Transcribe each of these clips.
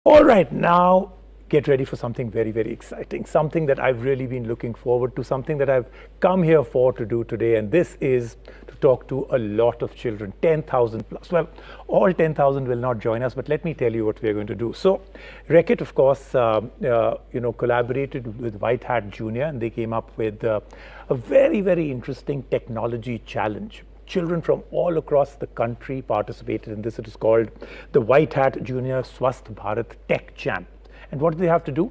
All right, now get ready for something very, very exciting, something that I've really been looking forward to, something that I've come here for to do today, and this is to talk to a lot of children, 10,000 plus. Well, all 10,000 will not join us, but let me tell you what we're going to do. So, Reckitt, of course, collaborated with WhiteHat Jr, and they came up with a very, very interesting technology challenge. Children from all across the country participated in this. It is called the WhiteHat Jr Swasth Bharat Tech Champs. And what did they have to do?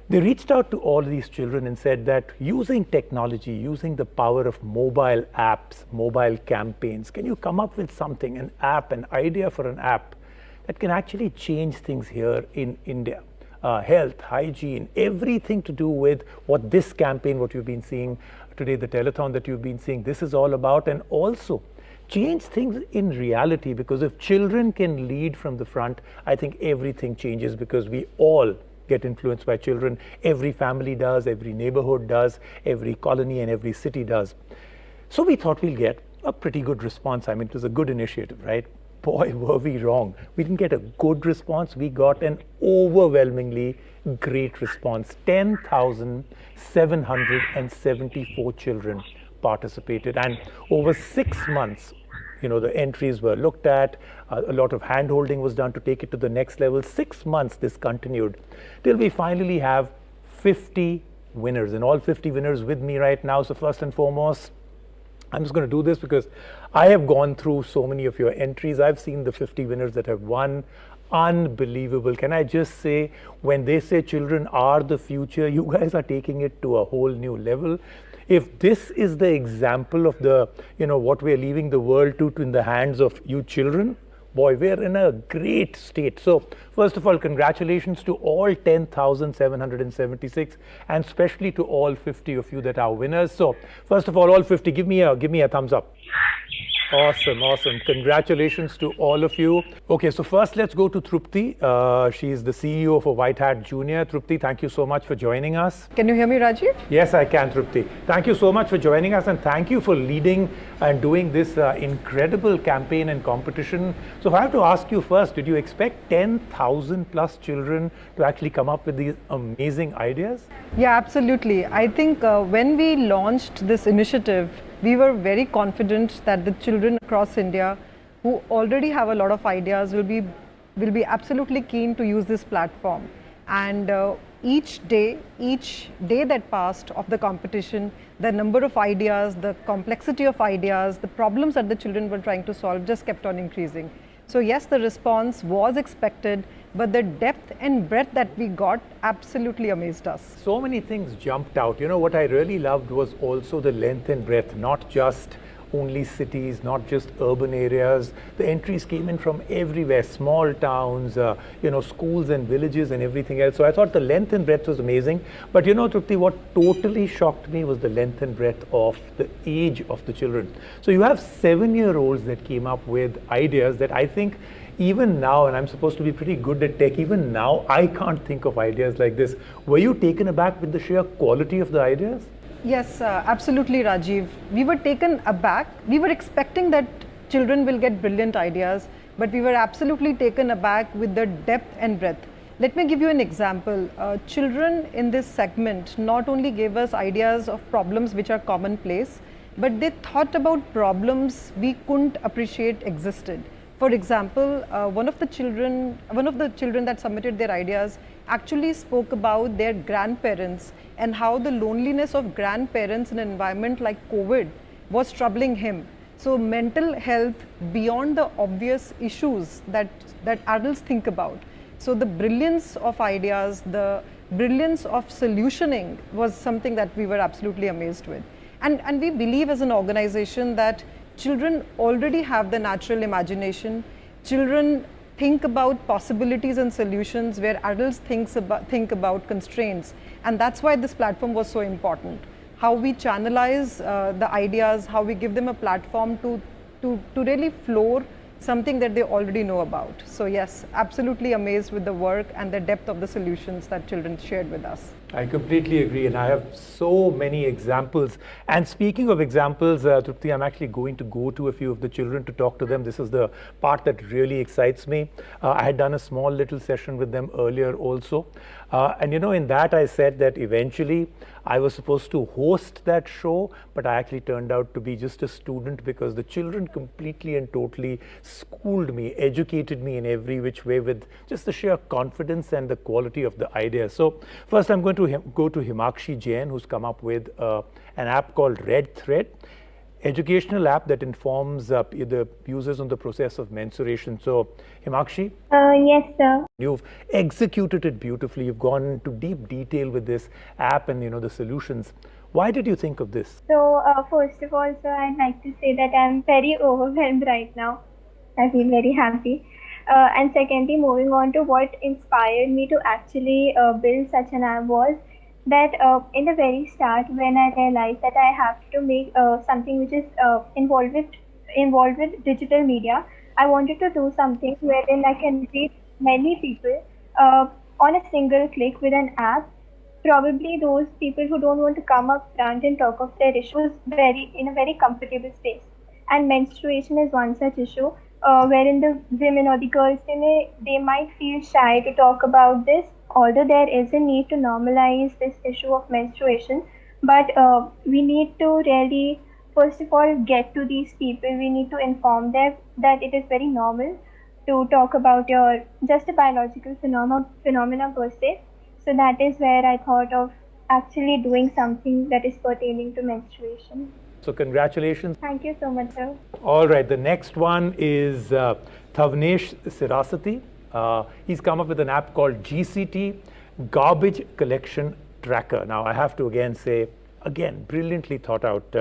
They reached out to all these children and said that using technology, using the power of mobile apps, mobile campaigns, can you come up with something, an app, an idea for an app that can actually change things here in India? Health, hygiene, everything to do with what this campaign, what you've been seeing today, the telethon that you've been seeing, this is all about, and also change things in reality, because if children can lead from the front, I think everything changes, because we all get influenced by children. Every family does, every neighborhood does, every colony and every city does. So we thought we'll get a pretty good response. I mean, it was a good initiative, right? Boy, were we wrong. We didn't get a good response. We got an overwhelmingly great response. 10,774 children participated, and over 6 months, the entries were looked at. A lot of hand-holding was done to take it to the next level. 6 months this continued till we finally have 50 winners, and all 50 winners with me right now. So first and foremost, I'm just going to do this because I have gone through so many of your entries. I've seen the 50 winners that have won. Unbelievable. Can I just say, when they say children are the future, you guys are taking it to a whole new level. If this is the example of the, what we're leaving the world to in the hands of you children, boy, we're in a great state. So first of all, congratulations to all 10,776, and especially to all 50 of you that are winners. So first of all 50, give me a thumbs up. Awesome. Congratulations to all of you. Okay, so first let's go to Trupti. She's the CEO of WhiteHat Jr. Trupti, thank you so much for joining us. Can you hear me, Rajiv? Yes, I can, Trupti. Thank you so much for joining us, and thank you for leading and doing this incredible campaign and competition. So if I have to ask you first, did you expect 10,000 plus children to actually come up with these amazing ideas? Yeah, absolutely. I think when we launched this initiative, we were very confident that the children across India who already have a lot of ideas will be absolutely keen to use this platform. And each day that passed of the competition, the number of ideas, the complexity of ideas, the problems that the children were trying to solve just kept on increasing. So yes, the response was expected, but the depth and breadth that we got absolutely amazed us. So many things jumped out. What I really loved was also the length and breadth, not just only cities, not just urban areas. The entries came in from everywhere, small towns, schools and villages and everything else. So I thought the length and breadth was amazing. But Trupti, what totally shocked me was the length and breadth of the age of the children. So you have 7-year-olds that came up with ideas that I think even now, and I'm supposed to be pretty good at tech, even now I can't think of ideas like this. Were you taken aback with the sheer quality of the ideas? Yes, absolutely, Rajiv. We were taken aback. We were expecting that children will get brilliant ideas, but we were absolutely taken aback with the depth and breadth. Let me give you an example. Children in this segment not only gave us ideas of problems which are commonplace, but they thought about problems we couldn't appreciate existed. For example, one of the children that submitted their ideas actually spoke about their grandparents and how the loneliness of grandparents in an environment like COVID was troubling him. So mental health beyond the obvious issues that adults think about. So the brilliance of ideas, the brilliance of solutioning was something that we were absolutely amazed with. And we believe as an organization that children already have the natural imagination. Children think about possibilities and solutions where adults think about constraints. And that's why this platform was so important. How we channelize the ideas, how we give them a platform to really floor something that they already know about. So yes, absolutely amazed with the work and the depth of the solutions that children shared with us. I completely agree, and I have so many examples. And speaking of examples, Trupti, I'm actually going to go to a few of the children to talk to them. This is the part that really excites me. I had done a small little session with them earlier also. And in that I said that eventually I was supposed to host that show, but I actually turned out to be just a student because the children completely and totally schooled me, educated me in every which way with just the sheer confidence and the quality of the idea. So first I'm going to go to Himakshi Jain, who's come up with an app called Red Thread. Educational app that informs the users on the process of menstruation. So, Himakshi? Yes, sir. You've executed it beautifully. You've gone into deep detail with this app and the solutions. Why did you think of this? So, first of all, sir, I'd like to say that I'm very overwhelmed right now. I feel very happy. And secondly, moving on to what inspired me to actually build such an app was that in the very start, when I realized that I have to make something which is involved with digital media, I wanted to do something wherein I can reach many people on a single click with an app. Probably those people who don't want to come up front and talk of their issues in a very comfortable space. And menstruation is one such issue wherein the women or the girls they might feel shy to talk about this. Although there is a need to normalize this issue of menstruation, but we need to really, first of all, get to these people. We need to inform them that it is very normal to talk about just a biological phenomena per se. So that is where I thought of actually doing something that is pertaining to menstruation. So congratulations. Thank you so much, sir. All right, the next one is Thavnesh Sirasati. He's come up with an app called GCT, Garbage Collection Tracker. Now, I have to again say, brilliantly thought out.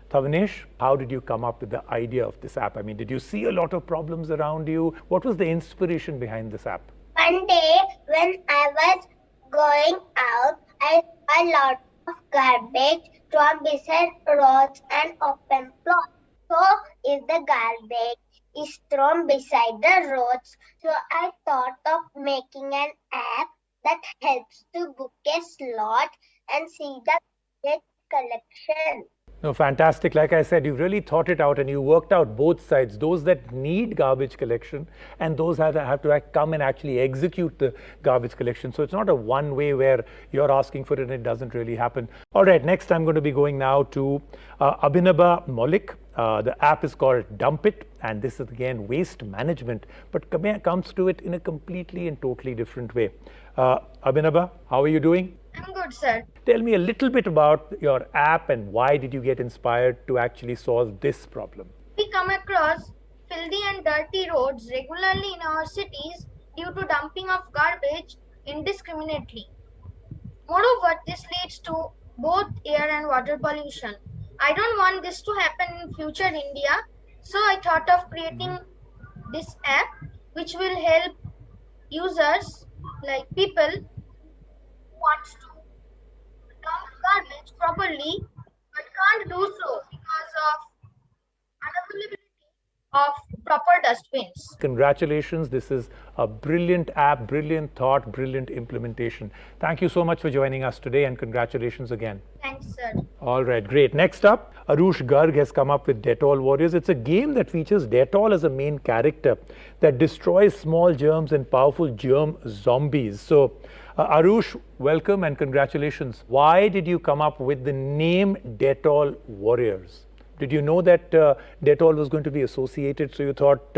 Thavnesh, how did you come up with the idea of this app? I mean, did you see a lot of problems around you? What was the inspiration behind this app? One day, when I was going out, I saw a lot of garbage thrown beside roads and open plots. So, if the garbage is thrown beside the roads, so I thought of making an app that helps to book a slot and see the garbage collection. No, fantastic. Like I said, you really thought it out and you worked out both sides, those that need garbage collection and those that have to come and actually execute the garbage collection. So it's not a one way where you're asking for it and it doesn't really happen. All right, next I'm going to be going now to Abhinaba Maulik. The app is called Dump It, and this is again waste management, but comes to it in a completely and totally different way. Abhinaba, how are you doing? I'm good, sir. Tell me a little bit about your app and why did you get inspired to actually solve this problem? We come across filthy and dirty roads regularly in our cities due to dumping of garbage indiscriminately. Moreover, this leads to both air and water pollution. I don't want this to happen in future India, so I thought of creating this app which will help users like people who wants to dump garbage properly but can't do so because of unavailability of proper dustbins. Congratulations, this is a brilliant app, brilliant thought, brilliant implementation. Thank you so much for joining us today and congratulations again. Thanks, sir. All right, great. Next up, Arush Garg has come up with Dettol Warriors. It's a game that features Dettol as a main character that destroys small germs and powerful germ zombies. So, Arush, welcome and congratulations. Why did you come up with the name Dettol Warriors? Did you know that Dettol was going to be associated? So you thought,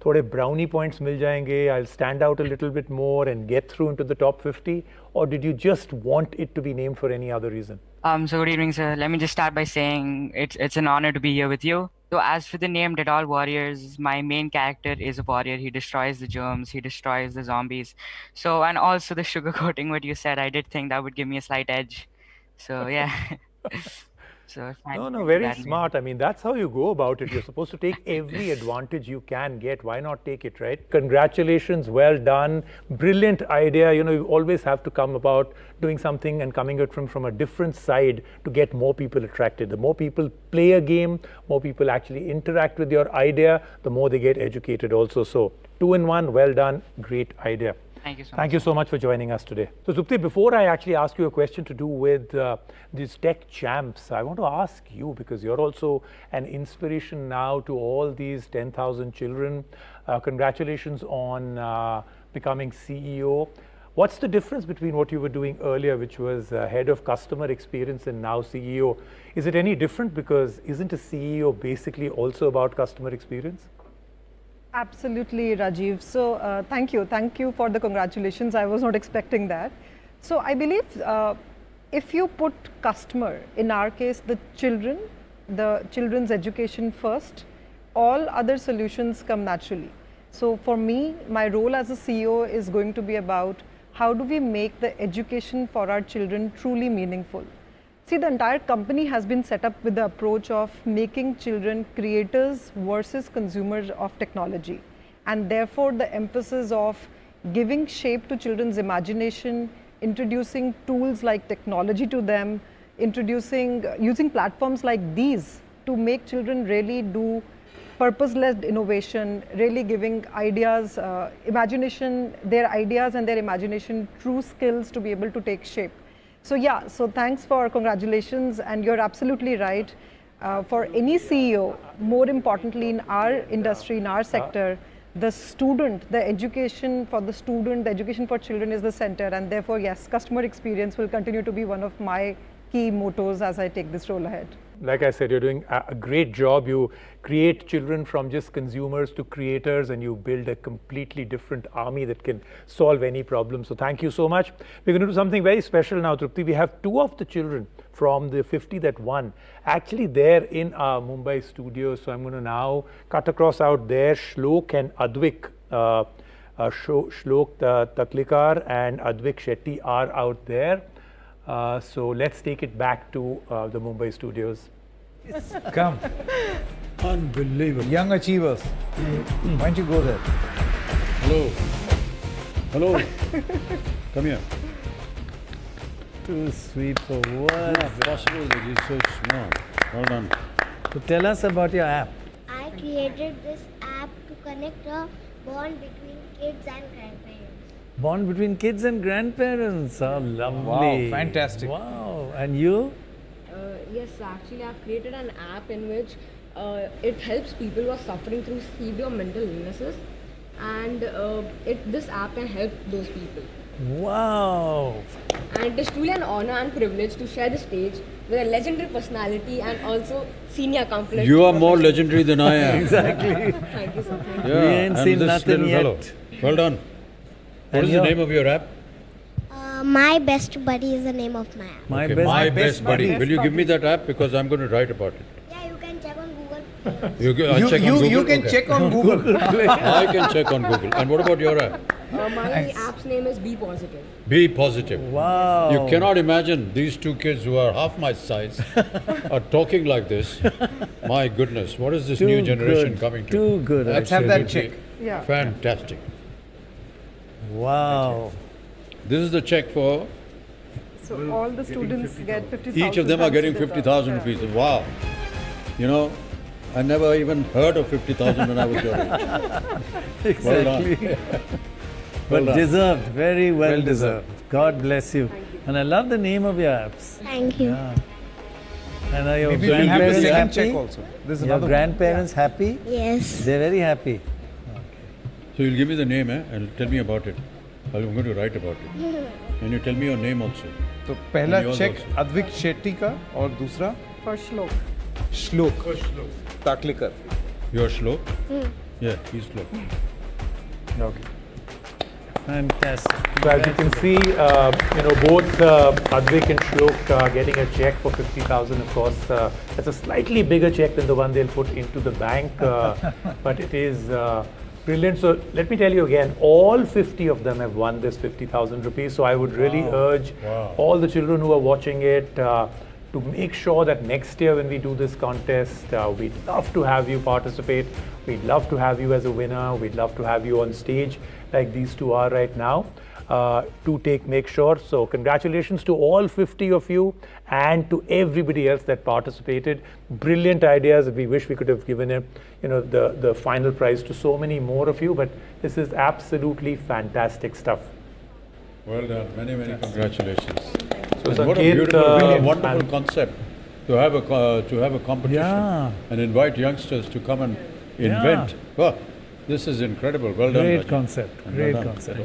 thode brownie points mil jayenge, I'll stand out a little bit more and get through into the top 50? Or did you just want it to be named for any other reason? So good evening, sir. Let me just start by saying it's an honor to be here with you. So as for the name Dettol Warriors, my main character is a warrior. He destroys the germs, he destroys the zombies. So, and also the sugarcoating what you said, I did think that would give me a slight edge. So yeah. So no, very smart. I mean, that's how you go about it. You're supposed to take every advantage you can get. Why not take it, right? Congratulations, well done. Brilliant idea. You always have to come about doing something and coming at it from a different side to get more people attracted. The more people play a game, more people actually interact with your idea, the more they get educated also. So 2 in 1, well done, great idea. Thank you so much. Thank you so much for joining us today. So Trupti, before I actually ask you a question to do with these tech champs, I want to ask you, because you're also an inspiration now to all these 10,000 children. Congratulations on becoming CEO. What's the difference between what you were doing earlier, which was head of customer experience, and now CEO? Is it any different? Because isn't a CEO basically also about customer experience? Absolutely, Rajiv. So thank you. Thank you for the congratulations. I was not expecting that. So I believe if you put customer, in our case, the children's education first, all other solutions come naturally. So for me, my role as a CEO is going to be about how do we make the education for our children truly meaningful. See, the entire company has been set up with the approach of making children creators versus consumers of technology. And therefore, the emphasis of giving shape to children's imagination, introducing tools like technology to them, using platforms like these to make children really do purpose-led innovation, really giving ideas, imagination, their ideas and their imagination, true skills to be able to take shape. So yeah, so thanks for congratulations, and you're absolutely right. For any CEO, more importantly in our industry, in our sector, the student, the education for the student, the education for children is the center, and therefore yes, customer experience will continue to be one of my key mottos as I take this role ahead. Like I said, you're doing a great job. You create children from just consumers to creators, and you build a completely different army that can solve any problem. So thank you so much. We're going to do something very special now, Trupti. We have 2 of the children from the 50 that won actually there in our Mumbai studio. So I'm going to now cut across out there. Shlok and Advik, Shlok Taklikar and Advik Shetty are out there. So let's take it back to the Mumbai studios. Come. Unbelievable. Young achievers. Why don't you go there? Hello. Hello. Come here. Too sweet for words. Not possible that he's so smart. Well done. So tell us about your app. I created this app to connect a bond between kids and grandparents. Bond between kids and grandparents. Oh, lovely. Wow, fantastic. Wow. And you? Yes, actually I've created an app in which it helps people who are suffering through severe mental illnesses, and this app can help those people. Wow. And it is truly an honor and privilege to share the stage with a legendary personality and also senior accomplished. You are more legendary than I am. Exactly. Thank you so much. Yeah, We ain't and seen this nothing little yet. fellow. Well done. What And is the your- name of your app? My Best Buddy is the name of my app. My Okay, best. My Best Buddy. Buddy. Will you give me that app, because I'm going to write about it? Yeah, you can check on Google. I'll check on Google. You can Okay. check on Google. I can check on Google. And what about your app? My app's name is Be Positive. Be Positive. Wow. You cannot imagine these 2 kids who are half my size are talking like this. My goodness, what is this Too new generation good. coming to? Too good. Let's have that check. Yeah. Fantastic. Wow. This is the check for, So all the students get 50,000. each of them are getting 50,000 rupees. Wow. You know, I never even heard of 50,000 when I was your age. Well done. Exactly. Well But done. deserved. Very well, Well deserved. deserved. God bless you. And I love the name of your apps. Thank you. Yeah. And are your Maybe we'll have the grandparents second happy? check also. This is Your another grandparents happy? Yes. They're very happy. So you'll give me the name, and tell me about it. I'm going to write about it. And you tell me your name also. one. तो पहला yours check also. Advik Shetty का और दूसरा For Shlok. श्लोक ताकलेकर. Your Shlok? Yeah, he's Shlok. Okay. Fantastic. So as you can see, both Advik and Shlok getting a check for 50,000. Of course, that's a slightly bigger check than the one they'll put into the bank, but it is brilliant. So let me tell you again, all 50 of them have won this 50,000 rupees. So I would really urge all the children who are watching it to make sure that next year when we do this contest, we'd love to have you participate. We'd love to have you as a winner. We'd love to have you on stage like these 2 are right now. To make sure. So congratulations to all 50 of you and to everybody else that participated. Brilliant ideas. We wish we could have given the final prize to so many more of you, but this is absolutely fantastic stuff. Well done. Many, many congratulations. So And what a Sanket, beautiful, wonderful and- concept to have a competition Yeah. and invite youngsters to come and invent. Well, this is incredible. Well done, Great Rajiv. concept. And well Great done. concept.